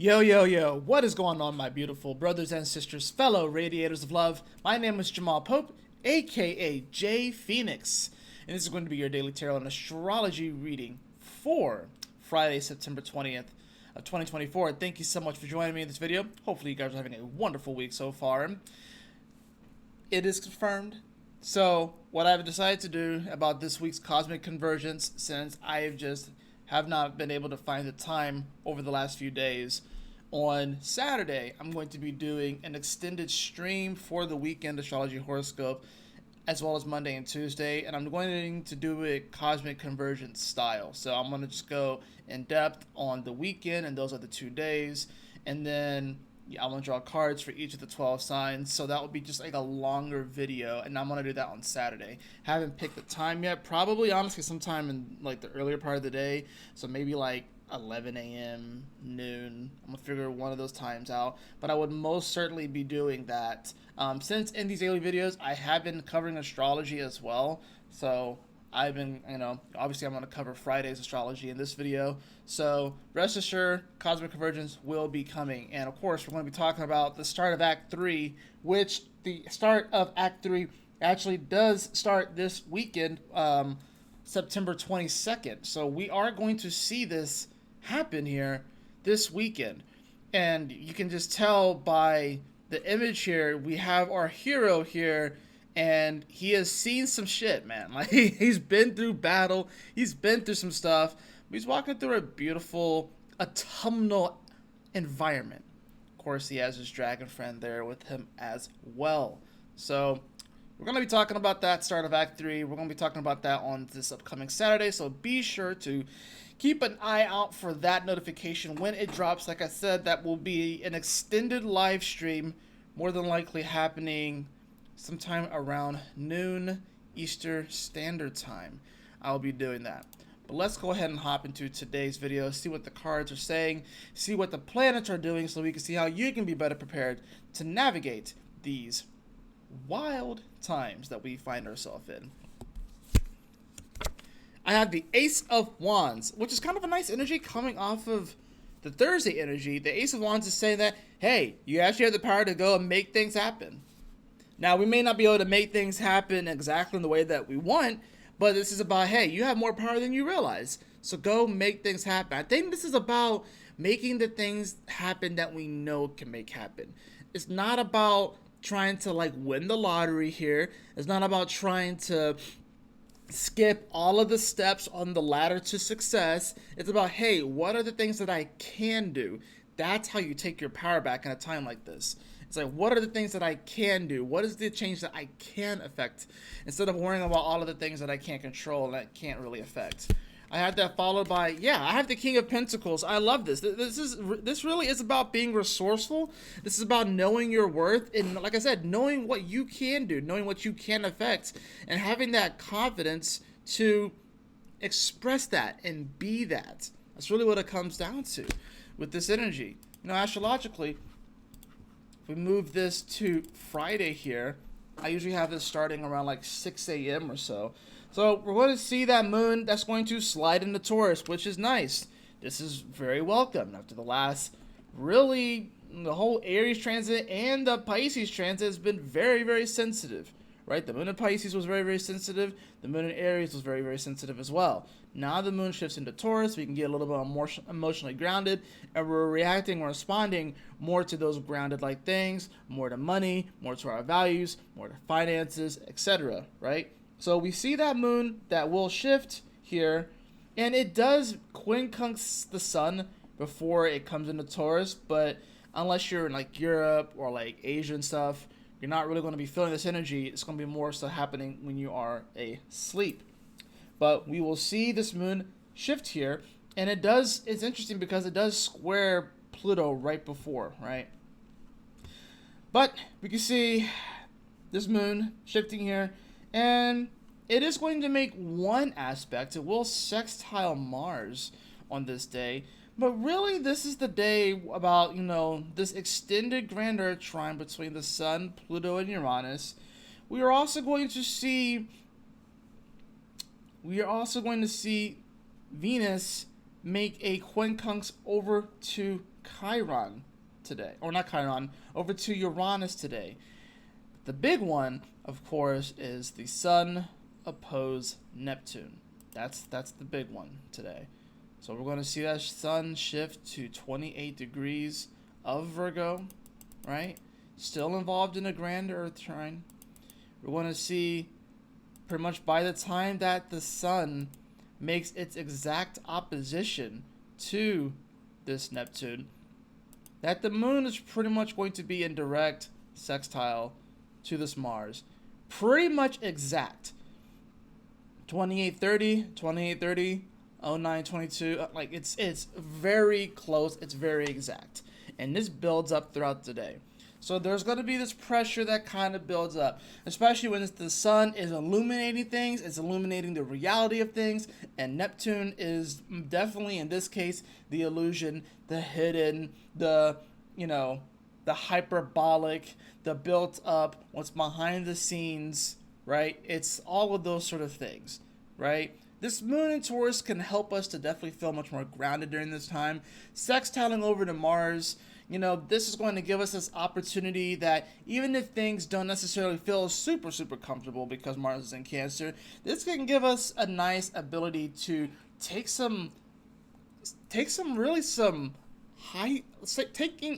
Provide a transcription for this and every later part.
Yo, yo, yo, what is going on, my beautiful brothers and sisters, fellow radiators of love? My name is Jamal Pope, aka J Phoenix, and this is going to be your daily tarot and astrology reading for Friday, September 20th of 2024. Thank you so much for joining me in this video. Hopefully you guys are having a wonderful week so far. It is confirmed. So, what I've decided to do about this week's cosmic convergence, since I've just have not been able to find the time over the last few days, on Saturday I'm going to be doing an extended stream for the weekend astrology horoscope, as well as Monday and Tuesday, and I'm going to do it cosmic convergence style. So I'm going to just go in depth on the weekend, and those are the 2 days, and then I'm going to draw cards for each of the 12 signs, so that will be just like a longer video, and I'm going to do that on Saturday. Haven't picked the time yet, probably honestly sometime in like the earlier part of the day, so maybe like 11 a.m., noon. I'm going to figure one of those times out, but I would most certainly be doing that. Since in these daily videos, I have been covering astrology as well, so I've been, obviously I'm going to cover Friday's astrology in this video. So rest assured, Cosmic Convergence will be coming. And of course, we're going to be talking about the start of Act 3, which the start of Act 3 actually does start this weekend, September 22nd. So we are going to see this happen here this weekend. And you can just tell by the image here, we have our hero here, and he has seen some shit, man. Like, he's been through battle, he's been through some stuff, but he's walking through a beautiful autumnal environment. Of course, he has his dragon friend there with him as well. So we're going to be talking about that start of Act 3. We're going to be talking about that on this upcoming Saturday, so be sure to keep an eye out for that notification when it drops. Like I said, that will be an extended live stream, more than likely happening sometime around noon Eastern Standard Time. I'll be doing that. But let's go ahead and hop into today's video, see what the cards are saying, see what the planets are doing, so we can see how you can be better prepared to navigate these wild times that we find ourselves in. I have the Ace of Wands, which is kind of a nice energy coming off of the Thursday energy. The Ace of Wands is saying that, hey, you actually have the power to go and make things happen. Now, we may not be able to make things happen exactly in the way that we want, but this is about, hey, you have more power than you realize, so go make things happen. I think this is about making the things happen that we know can make happen. It's not about trying to, like, win the lottery here. It's not about trying to skip all of the steps on the ladder to success. It's about, hey, what are the things that I can do? That's how you take your power back in a time like this. It's like, what are the things that I can do? What is the change that I can affect? Instead of worrying about all of the things that I can't control and that can't really affect. I had that followed by, I have the King of Pentacles. I love this. This really is about being resourceful. This is about knowing your worth and, like I said, knowing what you can do, knowing what you can affect, and having that confidence to express that and be that. That's really what it comes down to with this energy. Astrologically, if we move this to Friday here, I usually have this starting around like 6 a.m. or so. So we're going to see that moon that's going to slide into Taurus, which is nice. This is very welcome after the last, really, the whole Aries transit and the Pisces transit has been very, very sensitive, right? The moon in Pisces was very, very sensitive. The moon in Aries was very, very sensitive as well. Now the moon shifts into Taurus, we can get a little bit more emotionally grounded, and we're reacting or responding more to those grounded-like things, more to money, more to our values, more to finances, etc., right? So we see that moon that will shift here, and it does quincunx the sun before it comes into Taurus, but unless you're in like Europe or like Asia and stuff, you're not really going to be feeling this energy. It's going to be more so happening when you are asleep. But we will see this moon shift here, and it's interesting because it does square Pluto right before, right? But we can see this moon shifting here, and it is going to make one aspect. It will sextile Mars on this day, but really this is the day about, this extended grand Earth trine between the Sun, Pluto, and Uranus. We are also going to see Venus make a quincunx over to Chiron today, or not Chiron, over to Uranus today. The big one, of course, is the Sun opposed Neptune. That's the big one today. So we're going to see that Sun shift to 28 degrees of Virgo, right? Still involved in a grand Earth trine. We're going to see pretty much by the time that the Sun makes its exact opposition to this Neptune, that the Moon is pretty much going to be in direct sextile to this Mars. Pretty much exact. 2830, 2830, 0922. Like it's very close. It's very exact. And this builds up throughout the day. So there's going to be this pressure that kind of builds up, especially when the Sun is illuminating things, it's illuminating the reality of things, and Neptune is definitely, in this case, the illusion, the hidden, the hyperbolic, the built up, what's behind the scenes, right? It's all of those sort of things, right? This Moon in Taurus can help us to definitely feel much more grounded during this time. Sextiling over to Mars, this is going to give us this opportunity that even if things don't necessarily feel super, super comfortable because Mars is in Cancer, this can give us a nice ability to taking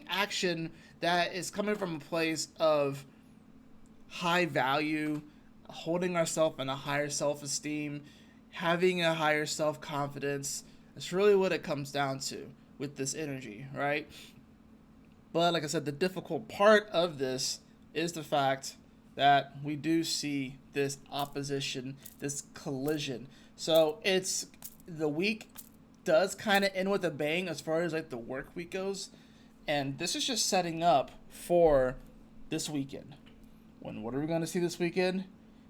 action that is coming from a place of high value, holding ourselves in a higher self-esteem, having a higher self-confidence. That's really what it comes down to with this energy, right? But like I said, the difficult part of this is the fact that we do see this opposition, this collision. So the week does kind of end with a bang as far as like the work week goes. And this is just setting up for this weekend. What are we going to see this weekend?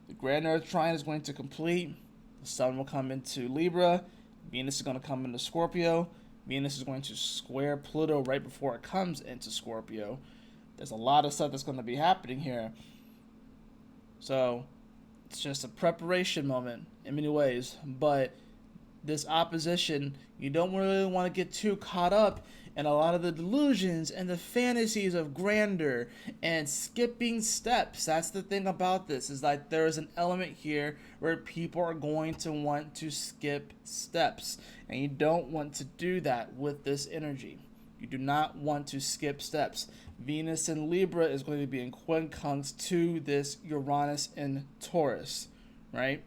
The Grand Earth Trine is going to complete. The Sun will come into Libra. Venus is going to come into Scorpio. Venus is going to square Pluto right before it comes into Scorpio. There's a lot of stuff that's going to be happening here. So it's just a preparation moment in many ways. But this opposition, you don't really want to get too caught up in a lot of the delusions and the fantasies of grandeur and skipping steps. That's the thing about this, is like there is an element here where people are going to want to skip steps. And you don't want to do that with this energy. You do not want to skip steps. Venus in Libra is going to be in quincunx to this Uranus in Taurus, right?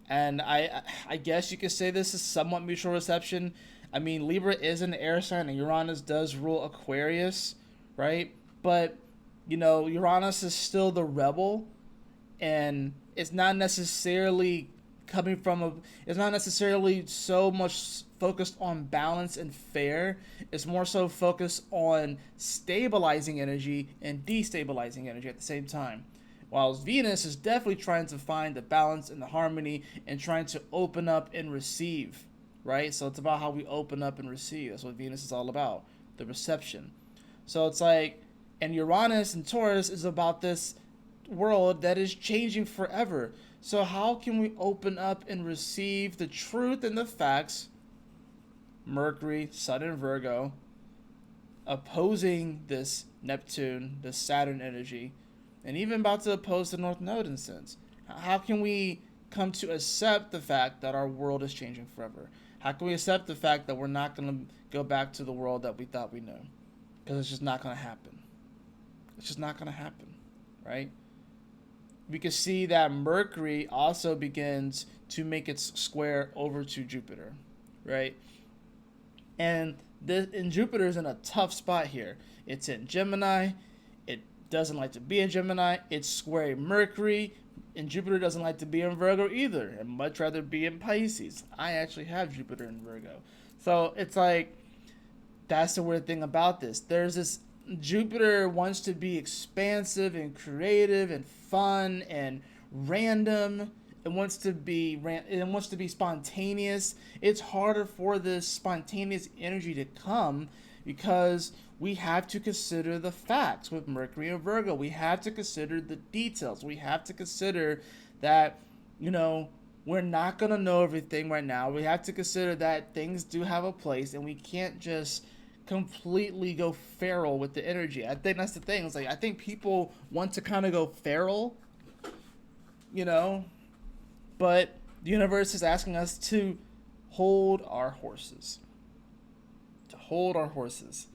And I guess you could say this is somewhat mutual reception. I mean, Libra is an air sign, and Uranus does rule Aquarius, right? But, Uranus is still the rebel, and it's not necessarily it's not necessarily so much focused on balance and fair. It's more so focused on stabilizing energy and destabilizing energy at the same time. While Venus is definitely trying to find the balance and the harmony and trying to open up and receive, right? So it's about how we open up and receive. That's what Venus is all about, the reception. So it's like, and Uranus and Taurus is about this world that is changing forever. So how can we open up and receive the truth and the facts? Mercury, Sun in Virgo, opposing this Neptune, this Saturn energy, and even about to oppose the North Node in a sense. How can we come to accept the fact that our world is changing forever? How can we accept the fact that we're not going to go back to the world that we thought we knew? Because it's just not going to happen. It's just not going to happen, right? We can see that Mercury also begins to make its square over to Jupiter, right? And Jupiter's in a tough spot here. It's in Gemini. It doesn't like to be in Gemini. It's squaring Mercury. And Jupiter doesn't like to be in Virgo either. And much rather be in Pisces. I actually have Jupiter in Virgo. So it's like, that's the weird thing about this. There's this, Jupiter wants to be expansive and creative and fun and random. It wants to be spontaneous. It's harder for this spontaneous energy to come because we have to consider the facts with Mercury and Virgo. We have to consider the details. We have to consider that, We're not going to know everything right now. We have to consider that things do have a place, and we can't just completely go feral with the energy. I think that's the thing. It's like, I think people want to kind of go feral, you know, but the universe is asking us to hold our horses. To hold our horses.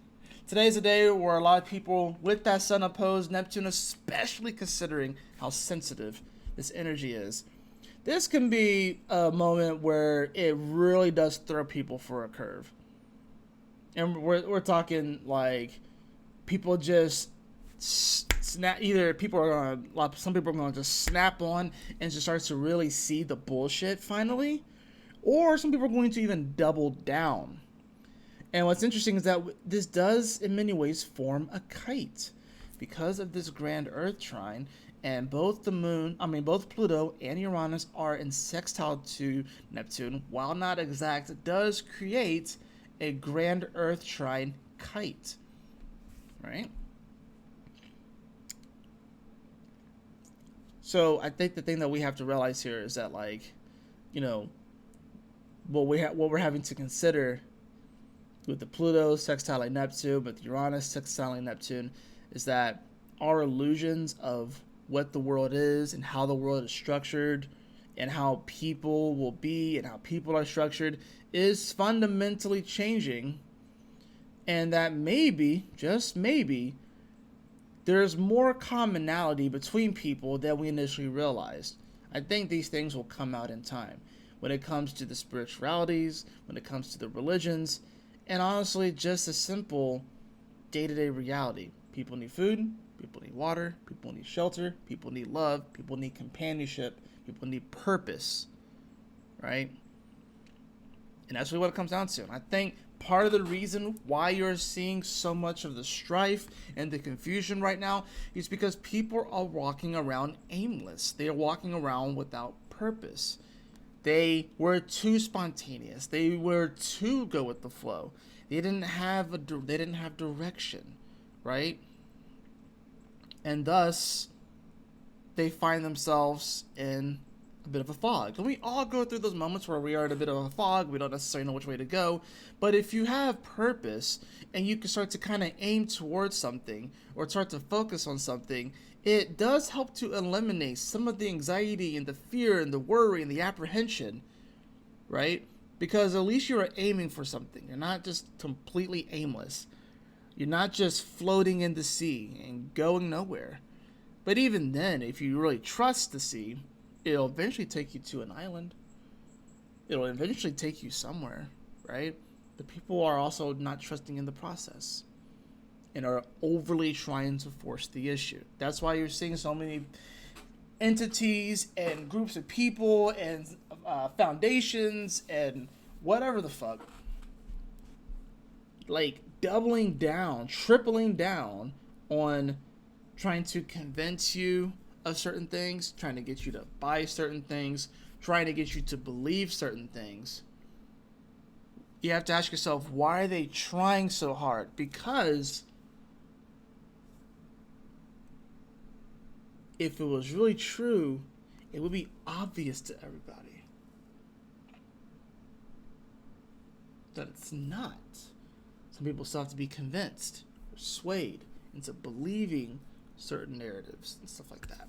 Today's a day where a lot of people with that sun opposed Neptune, especially considering how sensitive this energy is, this can be a moment where it really does throw people for a curve. And we're talking like people just snap. Either people are gonna, some people are gonna just snap on and just start to really see the bullshit finally, or some people are going to even double down. And what's interesting is that this does in many ways form a kite because of this grand Earth trine. And both both Pluto and Uranus are in sextile to Neptune. While not exact, it does create a grand Earth trine kite, right? So I think the thing that we have to realize here is that, like, you know, what we're having to consider with the Pluto sextiling Neptune, but the Uranus sextiling Neptune, is that our illusions of what the world is and how the world is structured and how people will be and how people are structured is fundamentally changing, and that maybe, just maybe, there's more commonality between people than we initially realized. I think these things will come out in time when it comes to the spiritualities, when it comes to the religions, and honestly just a simple day-to-day reality. People need food, people need water, people need shelter, people need love, people need companionship, people need purpose, right? And that's really what it comes down to. And I think part of the reason why you're seeing so much of the strife and the confusion right now is because people are walking around aimless. They are walking around without purpose. They were too spontaneous. They were too go with the flow. They didn't have direction, right? And thus, they find themselves in a bit of a fog. And we all go through those moments where we are in a bit of a fog. We don't necessarily know which way to go. But if you have purpose and you can start to kind of aim towards something or start to focus on something, it does help to eliminate some of the anxiety and the fear and the worry and the apprehension, right? Because at least you're aiming for something. You're not just completely aimless. You're not just floating in the sea and going nowhere. But even then, if you really trust the sea, it'll eventually take you to an island. It'll eventually take you somewhere, right? The people are also not trusting in the process and are overly trying to force the issue. That's why you're seeing so many entities and groups of people and foundations and whatever the fuck, like doubling down, tripling down on trying to convince you of certain things, trying to get you to buy certain things, trying to get you to believe certain things. You have to ask yourself, why are they trying so hard? Because if it was really true, it would be obvious to everybody that it's not. Some people still have to be convinced, persuaded into believing certain narratives and stuff like that.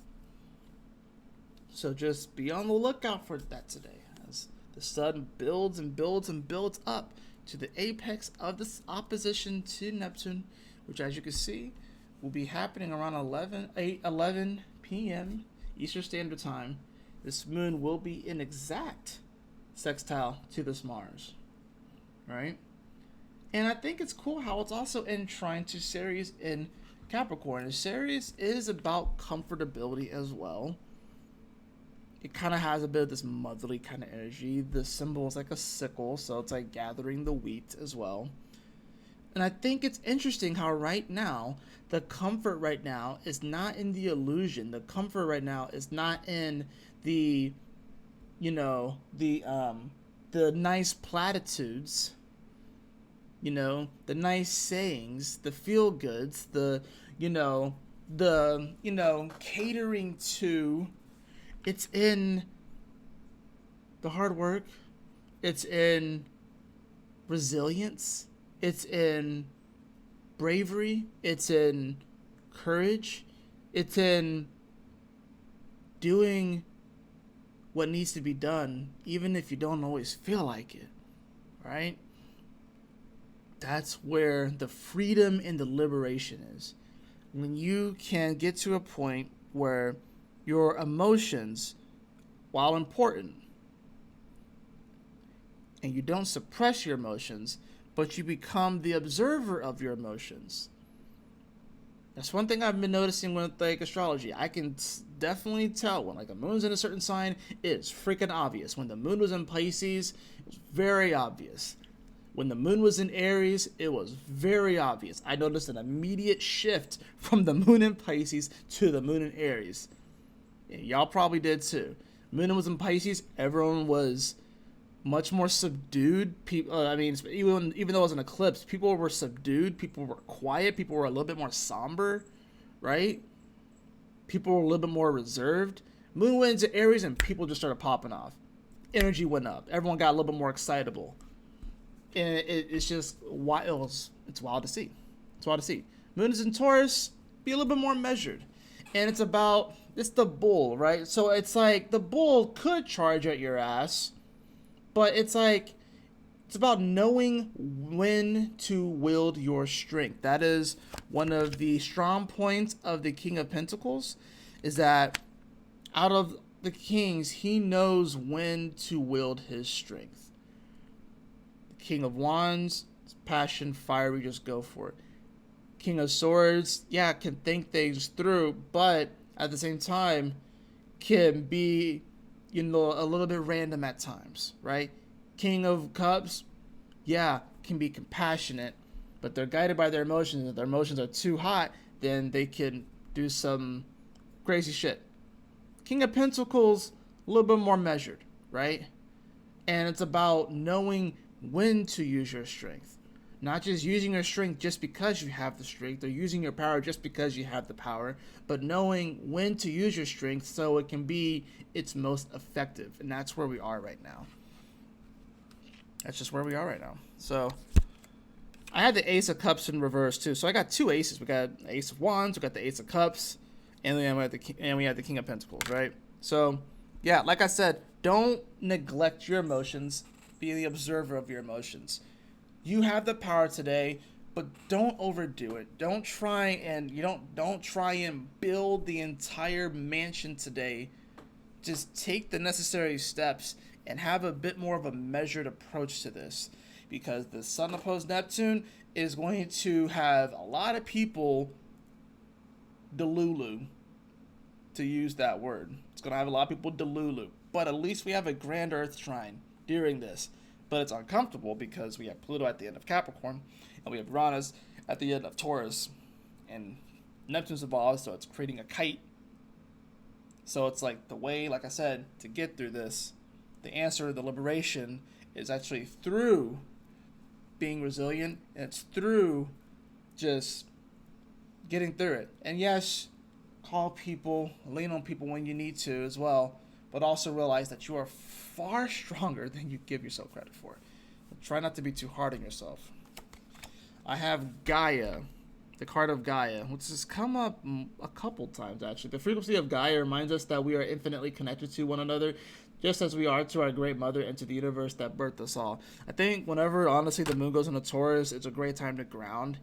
So just be on the lookout for that today, as the sun builds and builds and builds up to the apex of this opposition to Neptune, which, as you can see, will be happening around 11 p.m. Eastern Standard Time. This moon will be in exact sextile to this Mars, right? And I think it's cool how it's also in trine to Ceres in Capricorn. And Ceres is about comfortability as well. It kind of has a bit of this motherly kind of energy. The symbol is like a sickle, so it's like gathering the wheat as well. And I think it's interesting how right now, the comfort right now is not in the illusion. The comfort right now is not in the, the nice platitudes, the nice sayings, the feel goods, the catering to. It's in the hard work. It's in resilience. It's in bravery. It's in courage. It's in doing what needs to be done, even if you don't always feel like it, right? That's where the freedom and the liberation is. When you can get to a point where your emotions, while important, and you don't suppress your emotions, but you become the observer of your emotions. That's one thing I've been noticing with like astrology. I can definitely tell when like a moon's in a certain sign, it's freaking obvious. When the moon was in Pisces, it was very obvious. When the moon was in Aries, it was very obvious. I noticed an immediate shift from the moon in Pisces to the moon in Aries. And y'all probably did too. Moon was in Pisces, everyone was much more subdued. People, even though it was an eclipse, people were subdued. People were quiet. People were a little bit more somber, right? People were a little bit more reserved. Moon went into Aries and people just started popping off. Energy went up. Everyone got a little bit more excitable, and it's just wild. It's wild to see. It's wild to see. Moon is in Taurus. Be a little bit more measured, and it's the bull, right? So it's like the bull could charge at your ass. But it's about knowing when to wield your strength. That is one of the strong points of the King of Pentacles, is that out of the kings, he knows when to wield his strength. The King of Wands, passion, fiery, just go for it. King of Swords, yeah, can think things through, but at the same time, can be a little bit random at times, right? King of Cups, yeah, can be compassionate, but they're guided by their emotions. If their emotions are too hot, then they can do some crazy shit. King of Pentacles, a little bit more measured, right? And it's about knowing when to use your strength. Not just using your strength just because you have the strength, or using your power just because you have the power, but knowing when to use your strength so it can be its most effective. And that's where we are right now. That's just where we are right now. So I had the Ace of Cups in reverse too. So I got two aces. We got Ace of Wands, we got the Ace of Cups, and then we had the King of Pentacles, right? So yeah, like I said, don't neglect your emotions. Be the observer of your emotions. You have the power today, but don't overdo it. Don't try and build the entire mansion today. Just take the necessary steps and have a bit more of a measured approach to this, because the Sun opposed Neptune is going to have a lot of people delulu, to use that word. It's going to have a lot of people delulu, but at least we have a grand Earth trine during this. But it's uncomfortable because we have Pluto at the end of Capricorn, and we have Uranus at the end of Taurus, and Neptune's involved, so it's creating a kite. So it's like the way, like I said, to get through this, the answer, the liberation, is actually through being resilient, and it's through just getting through it. And yes, call people, lean on people when you need to as well, but also realize that you are far stronger than you give yourself credit for. Try not to be too hard on yourself. I have Gaia, the card of Gaia, which has come up a couple times actually. The frequency of Gaia reminds us that we are infinitely connected to one another, just as we are to our great mother and to the universe that birthed us all. I think whenever, honestly, the moon goes into Taurus, it's a great time to ground.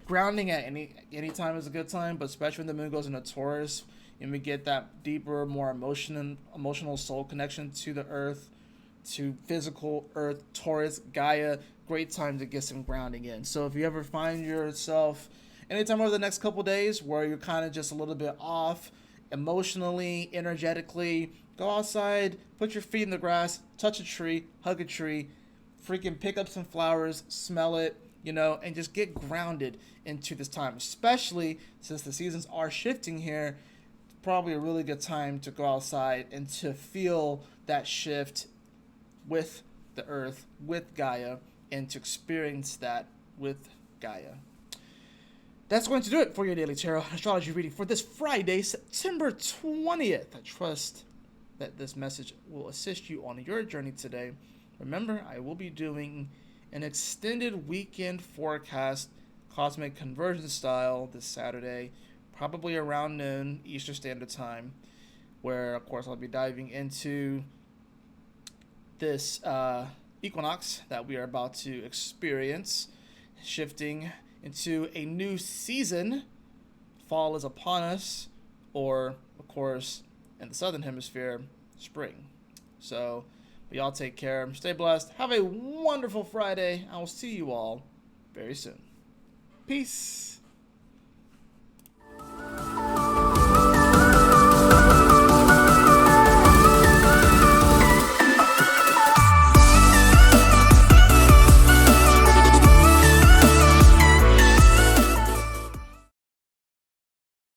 Grounding at any time is a good time, but especially when the moon goes into Taurus, and we get that deeper, more emotional soul connection to the earth, to physical earth. Taurus, Gaia, great time to get some grounding in. So if you ever find yourself anytime over the next couple days where you're kind of just a little bit off emotionally, energetically, go outside, put your feet in the grass, touch a tree, hug a tree, freaking pick up some flowers, smell it, and just get grounded into this time, especially since the seasons are shifting here. Probably a really good time to go outside and to feel that shift with the earth, with Gaia, and to experience that with Gaia. That's going to do it for your daily tarot astrology reading for this Friday, September 20th. I trust that this message will assist you on your journey today. Remember, I will be doing an extended weekend forecast, cosmic conversion style, this Saturday, probably around noon Eastern Standard Time, where, of course, I'll be diving into this equinox that we are about to experience, shifting into a new season. Fall is upon us, or, of course, in the southern hemisphere, spring. So, y'all take care, stay blessed, have a wonderful Friday. I will see you all very soon. Peace.